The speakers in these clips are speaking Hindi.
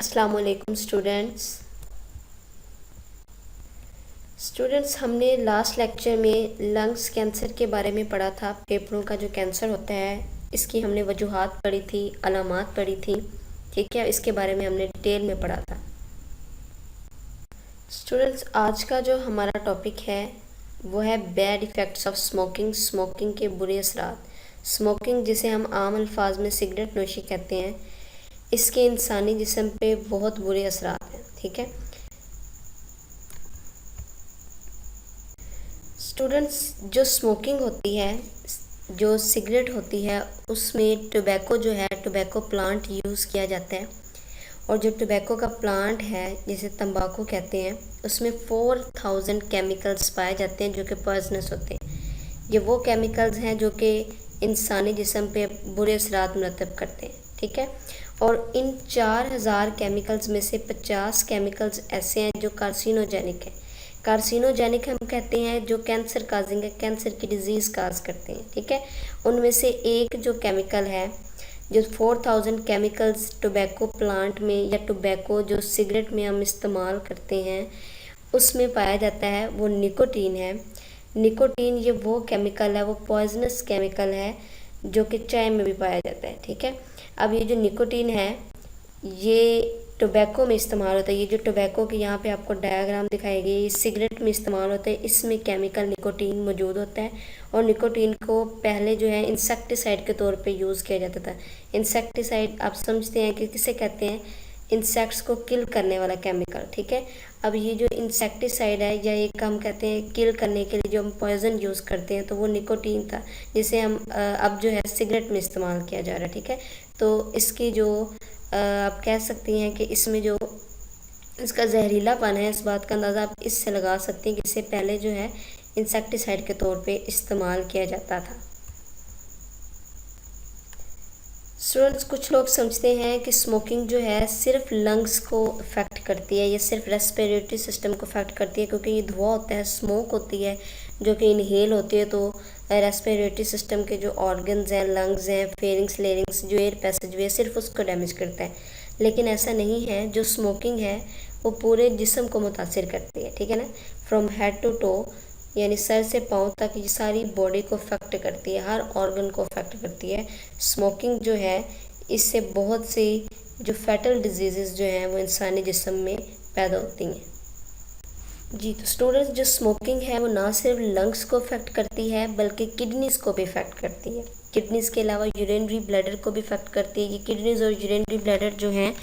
अस्सलाम वालेकुम स्टूडेंट्स हमने लास्ट लेक्चर में लंग्स कैंसर के बारे में पढ़ा था। फेफड़ों का जो कैंसर होता है इसकी हमने वजूहात पढ़ी थी, अलामात पढ़ी थी। ठीक है, इसके बारे में हमने डिटेल में पढ़ा था। स्टूडेंट्स आज का जो हमारा टॉपिक है वो है बैड इफ़ेक्ट्स ऑफ स्मोकिंग के बुरे असरात। स्मोकिंग जिसे हम आम अल्फाज में सिगरेट नोशी कहते हैं, इसके इंसानी जिस्म पे बहुत बुरे असरात हैं। ठीक है स्टूडेंट्स, जो स्मोकिंग होती है, जो सिगरेट होती है, उसमें टोबैको जो है, टोबैको प्लांट यूज़ किया जाता है। और जो टोबैको का प्लांट है जिसे तंबाकू कहते हैं, उसमें 4000 केमिकल्स पाए जाते हैं जो कि पॉइजनस होते हैं। ये वो केमिकल्स हैं जो कि इंसानी जिस्म पे बुरे असरात मुरतब करते हैं। ठीक है, और इन 4000 केमिकल्स में से 50 केमिकल्स ऐसे हैं जो कार्सिनोजेनिक हैं। कार्सिनोजेनिक हम कहते हैं जो कैंसर काजिंग है, कैंसर की डिजीज़ काज करते हैं। ठीक है, उनमें से एक जो केमिकल है, जो 4000 केमिकल्स टोबैको प्लांट में या टोबैको जो सिगरेट में हम इस्तेमाल करते हैं उसमें पाया जाता है, वो निकोटीन है। निकोटीन ये वो केमिकल है, वो पॉइजनस केमिकल है जो कि चाय में भी पाया जाता है। ठीक है, अब ये जो निकोटीन है ये टोबैको में इस्तेमाल होता है। ये जो टोबैको की यहाँ पे आपको डायग्राम दिखाई गई, ये सिगरेट में इस्तेमाल होता है। इसमें केमिकल निकोटीन मौजूद होता है और निकोटीन को पहले जो है इंसेक्टिसाइड के तौर पे यूज़ किया जाता था। इंसेक्टिसाइड आप समझते हैं कि किसे कहते हैं, इंसेक्ट्स को किल करने वाला केमिकल। ठीक है, अब ये जो इंसेक्टिसाइड है या एक हम कहते हैं किल करने के लिए जो हम पॉइजन यूज़ करते हैं, तो वो निकोटीन था जिसे हम अब जो है सिगरेट में इस्तेमाल किया जा रहा है। ठीक है, तो इसकी जो आप कह सकती हैं कि इसमें जो इसका जहरीलापन है, इस बात का अंदाज़ा आप इससे लगा सकते हैं कि इससे पहले जो है इंसेक्टिसाइड के तौर पे इस्तेमाल किया जाता था। स्टूडेंट्स, कुछ लोग समझते हैं कि स्मोकिंग जो है सिर्फ लंग्स को अफेक्ट करती है या सिर्फ रेस्पिरेटरी सिस्टम को अफेक्ट करती है, क्योंकि ये धुआं होता है, स्मोक होती है जो कि इनहेल होती है, तो रेस्पिरेटरी सिस्टम के जो ऑर्गन्स हैं, लंग्स हैं, फेरिंग्स, लेरिंग्स, जो एयर पैसेजवे, सिर्फ उसको डैमेज करता है। लेकिन ऐसा नहीं है, जो स्मोकिंग है वो पूरे जिस्म को मुतासिर करती है। ठीक है ना, फ्रॉम हेड टू टो, यानी सर से पाँव तक ये सारी बॉडी को अफेक्ट करती है, हर ऑर्गन को अफेक्ट करती है। स्मोकिंग जो है इससे बहुत सी जो फैटल डिजीज़ जो हैं वो इंसानी जिस्म में पैदा होती हैं। जी, तो स्टूडेंट्स, जो स्मोकिंग है वो ना सिर्फ लंग्स को अफेक्ट करती है बल्कि किडनीज़ को भी अफेक्ट करती है। किडनीज़ के अलावा यूरिनरी ब्लैडर को भी अफेक्ट करती है। ये किडनीज़ और यूरिनरी ब्लैडर जो हैं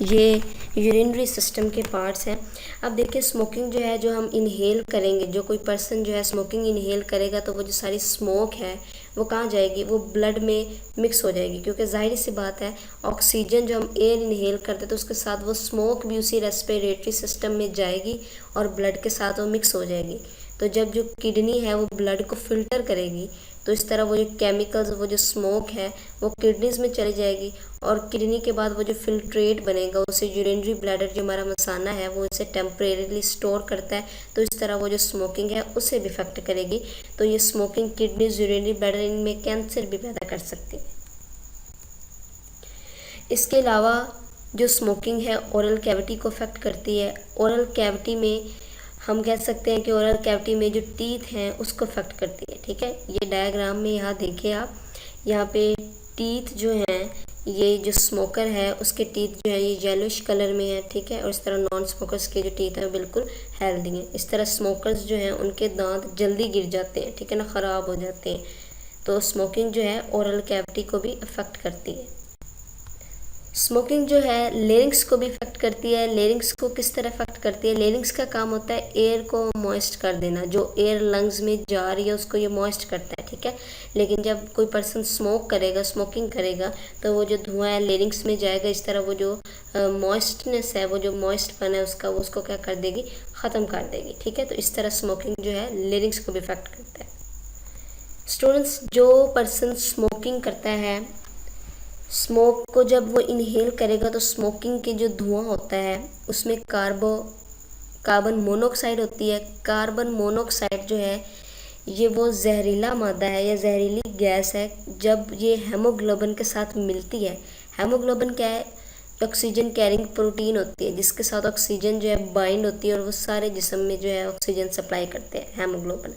ये यूरिनरी सिस्टम के पार्ट्स हैं। अब देखिए, स्मोकिंग जो है, जो हम इनहेल करेंगे, जो कोई पर्सन जो है स्मोकिंग इनहेल करेगा, तो वो जो सारी स्मोक है वो कहाँ जाएगी, वो ब्लड में मिक्स हो जाएगी, क्योंकि जाहिर सी बात है ऑक्सीजन जो हम एयर इनहेल करते हैं तो उसके साथ वो स्मोक भी उसी रेस्पिरेटरी सिस्टम में जाएगी और ब्लड के साथ वो मिक्स हो जाएगी। तो जब जो किडनी है वो ब्लड को फिल्टर करेगी, तो इस तरह वो जो केमिकल्स, वो जो स्मोक है वो किडनीज़ में चली जाएगी और किडनी के बाद वो जो फिल्ट्रेट बनेगा उसे यूरिनरी ब्लैडर जो हमारा मसाना है वो इसे टेम्परेरीली स्टोर करता है। तो इस तरह वो जो स्मोकिंग है उसे भी इफेक्ट करेगी। तो ये स्मोकिंग किडनीज, यूरिनरी ब्लैडर, इनमें कैंसर भी पैदा कर सकती है। इसके अलावा जो स्मोकिंग है ओरल कैविटी को अफेक्ट करती है। ओरल कैविटी में हम कह सकते हैं कि ओरल कैविटी में जो टीथ हैं उसको अफेक्ट करती है। ठीक है, ये डायग्राम में यहाँ देखिए आप, यहाँ पे टीथ जो हैं, ये जो स्मोकर है उसके टीथ जो है ये येलोइश कलर में है। ठीक है, और इस तरह नॉन स्मोकर्स के जो टीथ हैं बिल्कुल हेल्दी हैं। इस तरह स्मोकर्स जो हैं उनके दांत जल्दी गिर जाते हैं, ठीक है ना, ख़राब हो जाते हैं। तो स्मोकिंग जो है ओरल कैविटी को भी अफेक्ट करती है। स्मोकिंग जो है लेरिंग्स को भी इफेक्ट करती है। लेरिंग्स को किस तरह इफेक्ट करती है, लेरिंग्स का काम होता है एयर को मॉइस्ट कर देना, जो एयर लंग्स में जा रही है उसको ये मॉइस्ट करता है। ठीक है, लेकिन जब कोई पर्सन स्मोक करेगा, स्मोकिंग करेगा, तो वो जो धुआं है लेरिंग्स में जाएगा, इस तरह वो जो मॉइस्टनेस है, वो जो मॉइस्टपन है उसका, वो उसको क्या कर देगी, ख़त्म कर देगी। ठीक है, तो इस तरह स्मोकिंग जो है लेरिंग्स को भी इफेक्ट करता है। स्टूडेंट्स, जो पर्सन स्मोकिंग करता है, स्मोक को जब वो इनहेल करेगा तो स्मोकिंग के जो धुआं होता है उसमें कार्बन मोनोऑक्साइड होती है। कार्बन मोनोऑक्साइड जो है ये वो जहरीला मादा है या जहरीली गैस है। जब ये हेमोग्लोबिन के साथ मिलती है, हेमोग्लोबिन क्या है, ऑक्सीजन कैरिंग प्रोटीन होती है जिसके साथ ऑक्सीजन जो है बाइंड होती है और वो सारे जिस्म में जो है ऑक्सीजन सप्लाई करते हैं, हेमोग्लोबिन।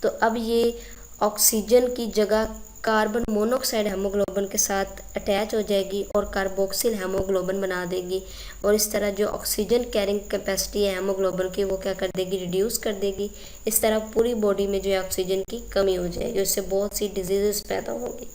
तो अब ये ऑक्सीजन की जगह कार्बन मोनोऑक्साइड हेमोग्लोबिन के साथ अटैच हो जाएगी और कार्बोक्सिल हेमोग्लोबिन बना देगी, और इस तरह जो ऑक्सीजन कैरिंग कैपेसिटी है हेमोग्लोबिन की वो क्या कर देगी, रिड्यूस कर देगी। इस तरह पूरी बॉडी में जो है ऑक्सीजन की कमी हो जाएगी, इससे बहुत सी डिजीजेस पैदा होंगी।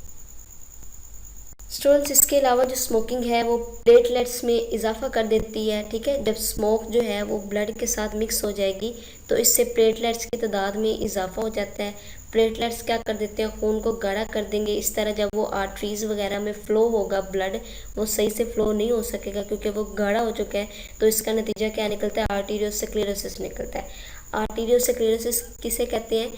स्टूडेंट्स, इसके अलावा जो स्मोकिंग है वो प्लेटलेट्स में इजाफा कर देती है। ठीक है, जब स्मोक जो है वो ब्लड के साथ मिक्स हो जाएगी तो इससे प्लेटलेट्स की तादाद में इजाफा हो जाता है। प्लेटलेट्स क्या कर देते हैं, खून को गाढ़ा कर देंगे। इस तरह जब वो आर्टरीज़ वगैरह में फ़्लो होगा ब्लड, वो सही से फ़्लो नहीं हो सकेगा क्योंकि वो गाढ़ा हो चुका है। तो इसका नतीजा क्या निकलता है, आर्टीरियोस्क्लेरोसिस निकलता है। आर्टीरियोस्क्लेरोसिस किसे कहते हैं,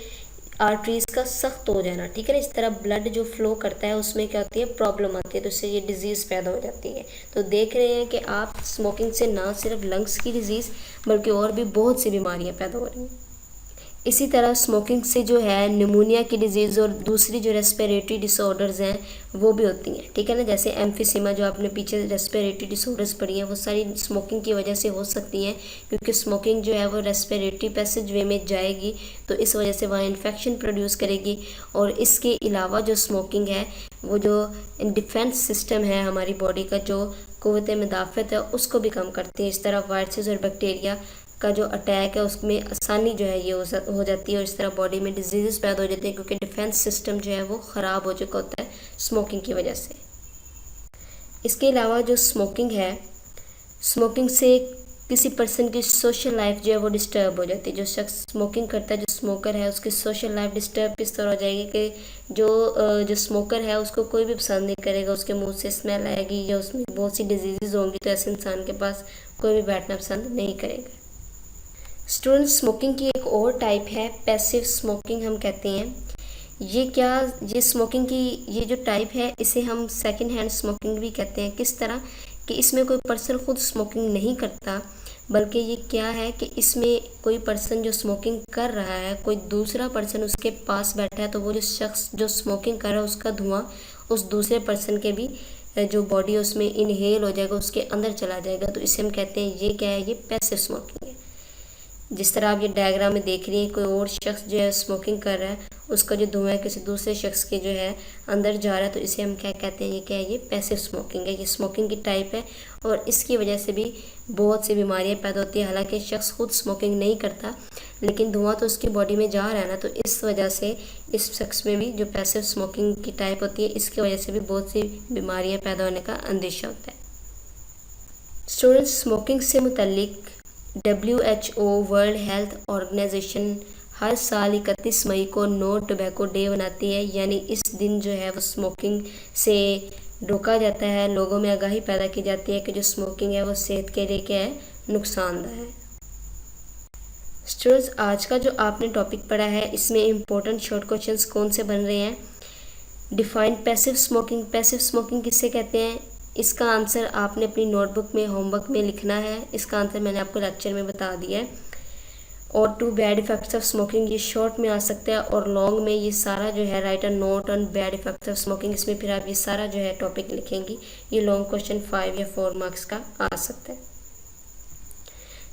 आर्टरीज का सख्त हो जाना। ठीक है ना, इस तरह ब्लड जो फ्लो करता है उसमें क्या होती है, प्रॉब्लम आती है, तो इससे ये डिजीज़ पैदा हो जाती है। तो देख रहे हैं कि आप स्मोकिंग से ना सिर्फ लंग्स की डिजीज़ बल्कि और भी बहुत सी बीमारियां पैदा हो रही हैं। इसी तरह स्मोकिंग से जो है निमोनिया की डिजीज़ और दूसरी जो रेस्पिरेटरी डिसऑर्डर्स हैं वो भी होती हैं। ठीक है ना, जैसे एम्फीसीमा जो आपने पीछे रेस्पिरेटरी डिसऑर्डर्स पढ़ी हैं वो सारी स्मोकिंग की वजह से हो सकती हैं, क्योंकि स्मोकिंग जो है वो रेस्पिरेटरी पैसेज वे में जाएगी तो इस वजह से वहाँ इन्फेक्शन प्रोड्यूस करेगी। और इसके अलावा जो स्मोकिंग है वो जो डिफेंस सिस्टम है हमारी बॉडी का, जो क़ुव्वत मुदाफ़त है उसको भी कम करती है। इस तरह वायरसेस और बैक्टीरिया का जो अटैक है उसमें आसानी जो है ये हो जाती है और इस तरह बॉडी में डिजीज़ पैदा हो जाते हैं, क्योंकि डिफेंस सिस्टम जो है वो ख़राब हो चुका होता है स्मोकिंग की वजह से। इसके अलावा जो स्मोकिंग है, स्मोकिंग से किसी पर्सन की सोशल लाइफ जो है वो डिस्टर्ब हो जाती है। जो शख्स स्मोकिंग करता है, जो स्मोकर है, उसकी सोशल लाइफ डिस्टर्ब किस तरह हो जाएगी कि जो स्मोकर है उसको कोई भी पसंद नहीं करेगा, उसके मुंह से स्मेल आएगी या उसमें बहुत सी डिजीज़ होंगी, तो ऐसे इंसान के पास कोई भी बैठना पसंद नहीं करेगा। स्टूडेंट, स्मोकिंग की एक और टाइप है पैसिव स्मोकिंग हम कहते हैं। ये स्मोकिंग की ये जो टाइप है इसे हम सेकंड हैंड स्मोकिंग भी कहते हैं। किस तरह कि इसमें कोई पर्सन खुद स्मोकिंग नहीं करता, बल्कि ये क्या है कि इसमें कोई पर्सन जो स्मोकिंग कर रहा है, कोई दूसरा पर्सन उसके पास बैठा है, तो वो जो शख्स जो स्मोकिंग कर रहा है उसका धुआं उस दूसरे पर्सन के भी जो बॉडी है उसमें इनहेल हो जाएगा, उसके अंदर चला जाएगा। तो इसे हम कहते हैं ये क्या है, ये पैसिव स्मोकिंग है। जिस तरह आप ये डायग्राम में देख रही हैं, कोई और शख्स जो है स्मोकिंग कर रहा है, उसका जो धुआं है किसी दूसरे शख्स के जो है अंदर जा रहा है, तो इसे हम क्या कहते हैं, ये क्या है, ये पैसिव स्मोकिंग है। ये स्मोकिंग की टाइप है और इसकी वजह से भी बहुत सी बीमारियां पैदा होती है। हालांकि शख्स खुद स्मोकिंग नहीं करता लेकिन धुआं तो उसकी बॉडी में जा रहा है ना, तो इस वजह से इस शख्स में भी जो पैसिव स्मोकिंग की टाइप होती है इसकी वजह से भी बहुत सी बीमारियाँ पैदा होने का अंदेशा होता है। स्टूडेंट्स, स्मोकिंग से मुतल्लिक WHO वर्ल्ड हेल्थ ऑर्गेनाइजेशन हर साल 31 मई को नो टोबैको डे बनाती है, यानी इस दिन जो है वो स्मोकिंग से रोका जाता है, लोगों में आगाही पैदा की जाती है कि जो स्मोकिंग है वो सेहत के लिए क्या है, नुकसानदेह है। स्टूडेंट्स, आज का जो आपने टॉपिक पढ़ा है इसमें इम्पोर्टेंट शॉर्ट क्वेश्चंस कौन से बन रहे हैं। Define passive smoking, passive smoking किससे कहते हैं, इसका आंसर आपने अपनी नोटबुक में होमवर्क में लिखना है। इसका आंसर मैंने आपको लेक्चर में बता दिया है। और 2 बैड इफेक्ट्स ऑफ स्मोकिंग, ये शॉर्ट में आ सकता है और लॉन्ग में ये सारा जो है right a note on bad effects of smoking, इसमें फिर आप ये सारा जो है टॉपिक लिखेंगी। ये लॉन्ग क्वेश्चन 5 या 4 मार्क्स का आ सकता है।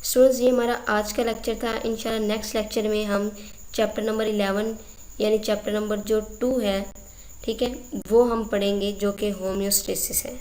स्टूडेंट्स, ये हमारा आज का लेक्चर था। इंशाल्लाह नेक्स्ट लेक्चर में हम चैप्टर नंबर 11 यानी चैप्टर नंबर जो 2 है, ठीक है, वो हम पढ़ेंगे जो कि होम्योस्टेसिस है।